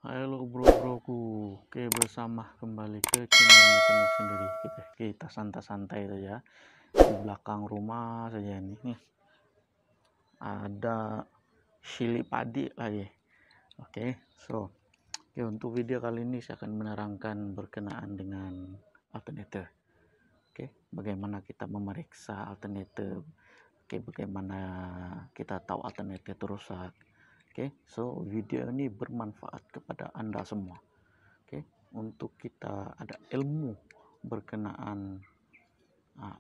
Halo bro-broku, oke bersama kembali ke channel mekanik sendiri. Kita santai-santai saja di belakang rumah saja ini. Nih, ada sili padi lagi. Oke, untuk video kali ini saya akan menerangkan berkenaan dengan alternator. Oke, bagaimana kita memeriksa alternator. Oke, bagaimana kita tahu alternator itu rusak. Video ini bermanfaat kepada Anda semua. Untuk kita ada ilmu berkenaan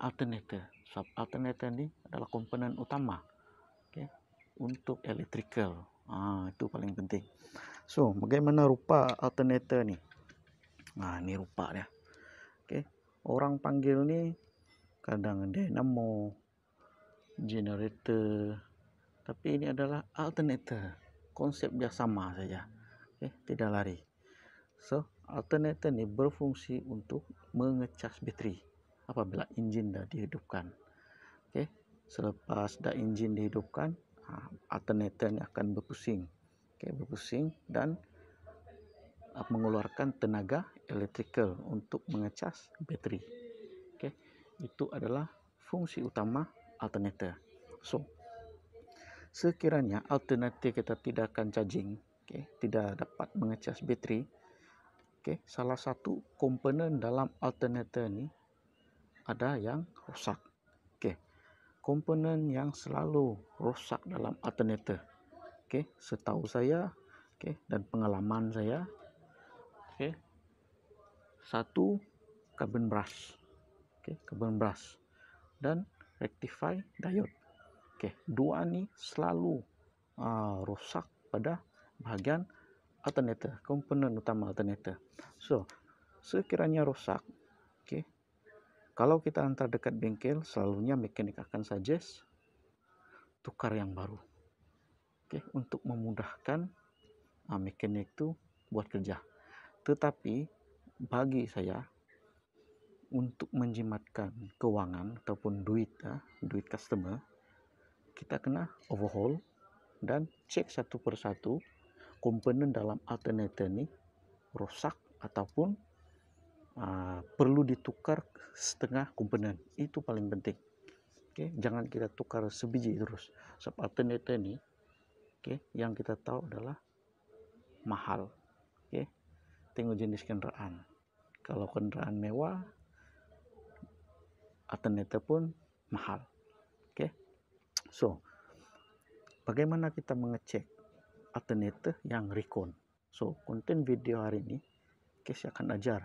alternator. Alternator ini adalah komponen utama untuk electrical. Itu paling penting. Bagaimana rupa alternator ini? Ini rupa ya. Orang panggil nih kadang dynamo, generator, tapi ini adalah alternator. Konsepnya sama saja. Tidak lari. Alternator ini berfungsi untuk mengecas bateri apabila engine dah dihidupkan. Selepas dah engine dihidupkan, alternator ini akan berpusing. Berpusing dan mengeluarkan tenaga electrical untuk mengecas bateri. Itu adalah fungsi utama alternator. Sekiranya alternator kita tidak akan charging, tidak dapat mengecas bateri, salah satu komponen dalam alternator ini ada yang rusak. Komponen yang selalu rusak dalam alternator, setahu saya, dan pengalaman saya, satu carbon brush, dan rectify diode. Dua ini selalu rusak pada bagian alternator, komponen utama alternator. Sekiranya rusak, kalau kita antar dekat bengkel, selalunya mekanik akan suggest tukar yang baru. Untuk memudahkan mekanik itu buat kerja. Tetapi bagi saya, untuk menjimatkan keuangan ataupun duit customer, kita kena overhaul dan cek satu persatu komponen dalam alternator ini rusak ataupun perlu ditukar setengah komponen. Itu paling penting. Jangan kita tukar sebiji terus. Sebab alternator ini yang kita tahu adalah mahal. Tengok jenis kendaraan. Kalau kendaraan mewah, alternator pun mahal. Bagaimana kita mengecek alternator yang recon? Konten video hari ini saya akan ajar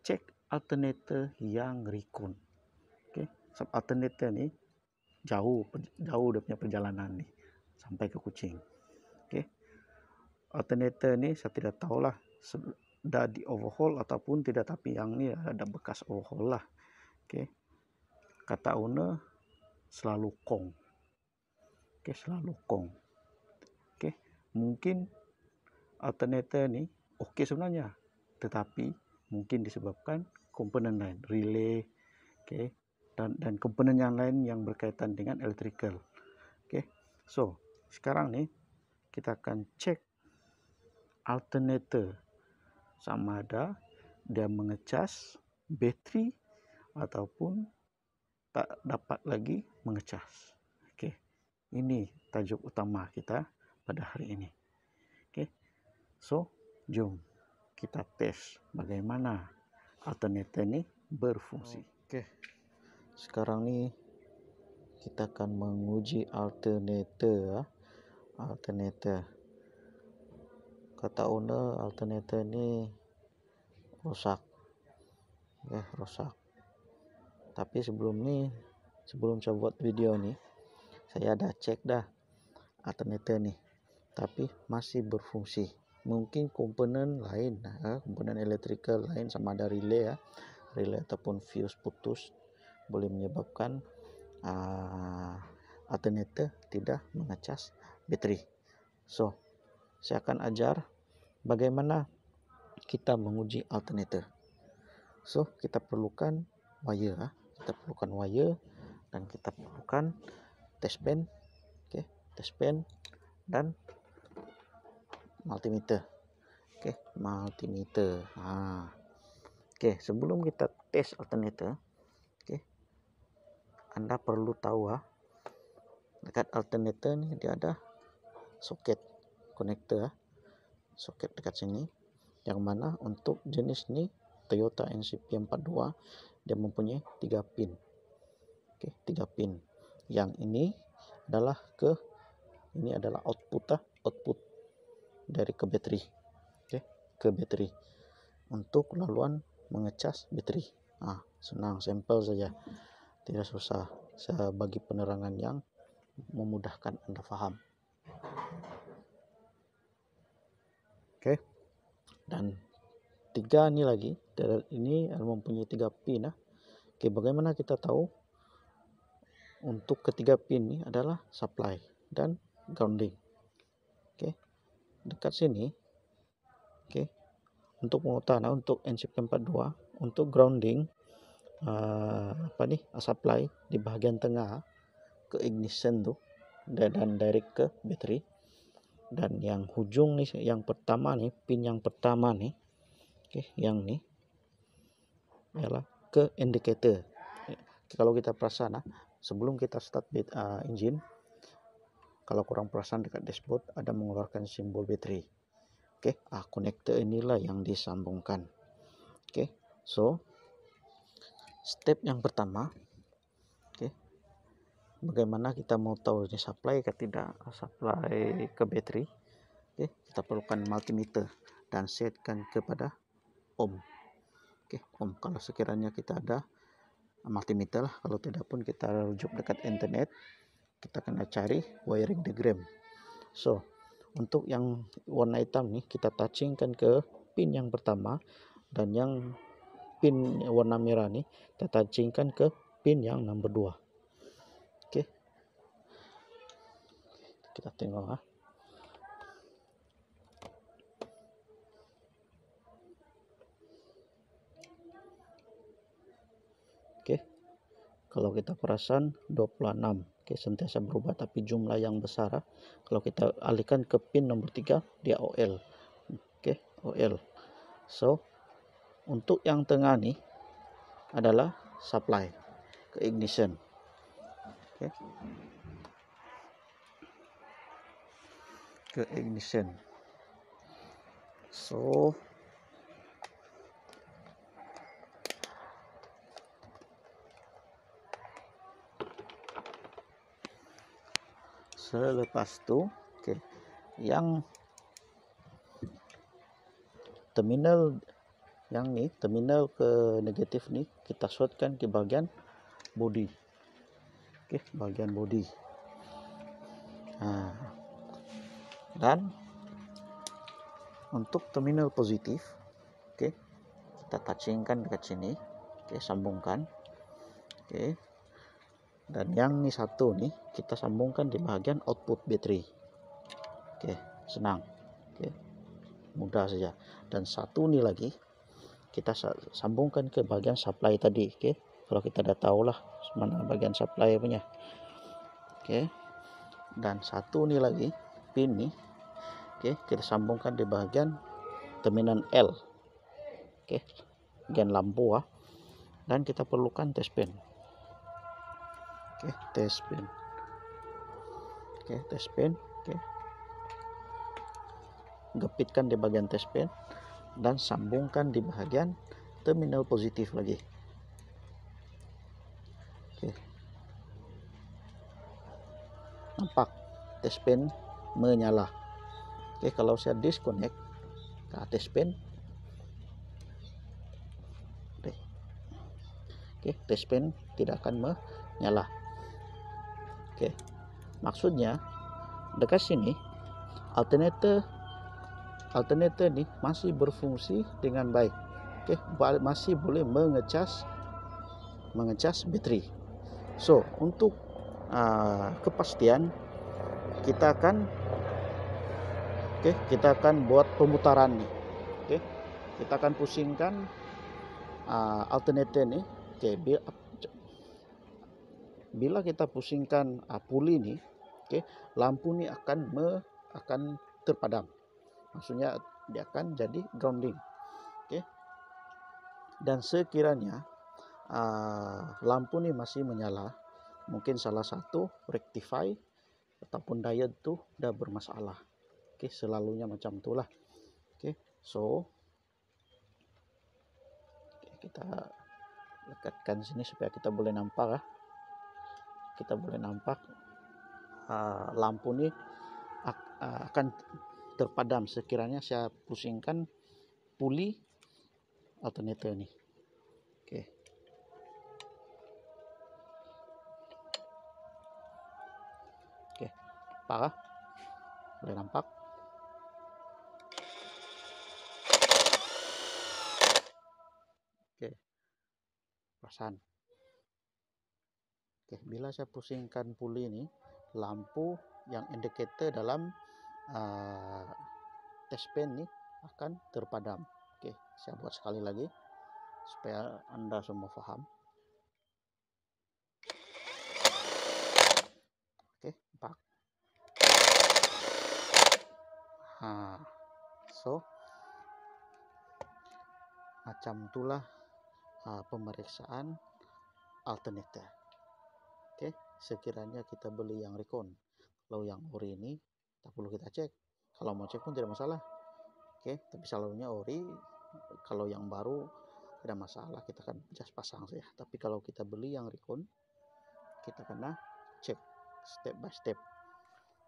cek alternator yang recon. Sebab alternator ni jauh dia punya perjalanan ni sampai ke Kuching. Alternator ni saya tidak tahulah dah di overhaul ataupun tidak, tapi yang ni ada bekas overhaul lah. Kata owner selalu kong. Selalu kong. Mungkin alternator ni okey sebenarnya, tetapi mungkin disebabkan komponen lain, relay, dan komponen yang lain yang berkaitan dengan electrical. Sekarang ni kita akan cek alternator sama ada dia mengecas bateri ataupun tak dapat lagi mengecas. Ini tajuk utama kita pada hari ini. Jom kita tes bagaimana alternator ini berfungsi. Sekarang ni kita akan menguji alternator. Kata owner alternator ni rusak. Rusak. Tapi sebelum saya buat video ni, saya dah cek dah alternator ni, tapi masih berfungsi. Mungkin komponen lain, komponen electrical lain sama ada relay ataupun fuse putus boleh menyebabkan alternator tidak mengecas bateri. Saya akan ajar bagaimana kita menguji alternator. Kita perlukan wire, dan kita perlukan test pen, dan multimeter. Oke, multimeter. Oke, sebelum kita tes alternator, oke, Anda perlu tahu dekat alternator nih dia ada soket konektor, soket dekat sini, yang mana untuk jenis ini Toyota NCP42 dia mempunyai 3 pin. Oke, 3 pin. Yang ini adalah output dari ke baterai. Oke, ke baterai untuk laluan mengecas baterai. Senang, sampel saja, tidak susah. Saya bagi penerangan yang memudahkan Anda paham. Oke, dan 3 ini lagi, ini mempunyai 3 pin. Oke, bagaimana kita tahu? Untuk ketiga pin ini adalah supply dan grounding. Oke, dekat sini. Oke, untuk mengutara untuk NCP42 untuk grounding supply di bagian tengah ke ignition tuh dan direct ke baterai, dan yang hujung nih yang pertama nih, pin yang pertama nih, oke, yang nih adalah ke indicator. Kalau kita perasan sebelum kita start engine, kalau kurang perasan dekat dashboard ada mengeluarkan simbol baterai. Oke, konektor inilah yang disambungkan. Oke, so step yang pertama, oke, bagaimana kita mau tahu ini supply atau tidak supply ke baterai? Oke, kita perlukan multimeter dan setkan kepada ohm. Oke, ohm. Kalau sekiranya kita ada multimeter, kalau tidak pun kita rujuk dekat internet, kita kena cari wiring diagram. So, untuk yang warna hitam nih kita touchingkan ke pin yang pertama, dan yang pin warna merah nih kita touchingkan ke pin yang nomor 2. Oke, kita tengok Oke, kalau kita perasan 26. Oke, sentiasa berubah tapi jumlah yang besar. Kalau kita alihkan ke pin nomor 3 dia OL. Oke, OL. So, untuk yang tengah nih adalah supply ke ignition. Oke, ke ignition. So, selepas itu, oke, yang terminal ke negatif nih kita shortkan di bagian body. Oke, bagian body. Dan untuk terminal positif, oke, kita touchingkan dekat sini. Oke, sambungkan. Oke, dan yang ini satu nih kita sambungkan di bagian output baterai. Oke, senang. Oke, mudah saja. Dan satu ini lagi kita sambungkan ke bagian supply tadi. Oke, kalau kita udah tahu lah mana bagian supply punya. Oke, dan satu ini lagi pin nih, oke, kita sambungkan di bagian terminal L. Oke, bagian lampu dan kita perlukan test pen. Oke, test pen. Oke, test pen. Oke, gepitkan di bagian test pen dan sambungkan di bagian terminal positif lagi. Oke, nampak test pen menyala. Oke, kalau saya disconnect test pen, oke, test pen tidak akan menyala. Oke, maksudnya dekat sini alternator ini masih berfungsi dengan baik. Oke, masih boleh mengecas baterai. So, untuk kepastian kita akan buat pemutaran nih. Oke, kita akan pusingkan alternator nih. Oke, bila kita pusingkan puli ini, oke, lampu ini akan terpadam. maksudnya dia akan jadi grounding. Oke. Dan sekiranya lampu nih masih menyala, mungkin salah satu rectify ataupun diode tuh udah bermasalah. Oke, selalunya macam itulah. Oke, so kita dekatkan sini supaya kita boleh nampak ya. Kita boleh nampak lampu nih akan terpadam sekiranya saya pusingkan puli alternator nih. Oke. Oke, parah. Boleh nampak. Oke, perasaan. Oke, bila saya pusingkan puli ini, lampu yang indicator dalam test pen ini akan terpadam. Oke, saya buat sekali lagi supaya Anda semua paham. Oke, 4. So macam itulah pemeriksaan alternator. Oke, sekiranya kita beli yang recon, kalau yang ori ini tak perlu kita cek. Kalau mau cek pun tidak masalah. Oke, tapi selalunya ori, kalau yang baru tidak masalah, kita kan just pasang saja. Tapi kalau kita beli yang recon, kita kena cek step by step.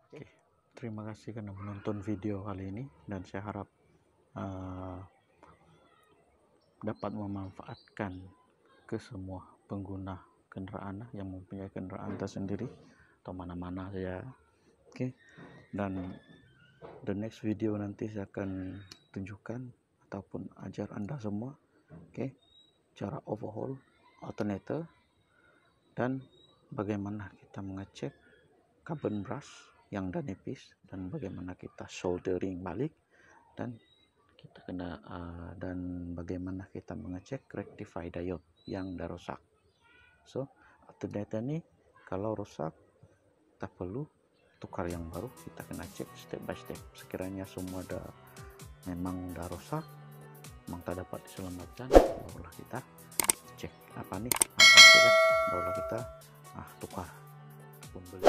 Oke, terima kasih karena menonton video kali ini, dan saya harap dapat memanfaatkan ke semua pengguna kendaraan yang mempunyai kendaraan tersendiri atau mana-mana saja. Oke, dan the next video nanti saya akan tunjukkan ataupun ajar Anda semua, oke, cara overhaul alternator dan bagaimana kita mengecek carbon brush yang udah nipis, dan bagaimana kita soldering balik, dan kita kena dan bagaimana kita mengecek rectify diode yang udah rusak. So alternator ini kalau rusak tak perlu tukar yang baru, kita kena cek step by step. Sekiranya semua memang udah rusak, memang tak dapat diselamatkan, barulah kita cek barulah kita tukar pembeli.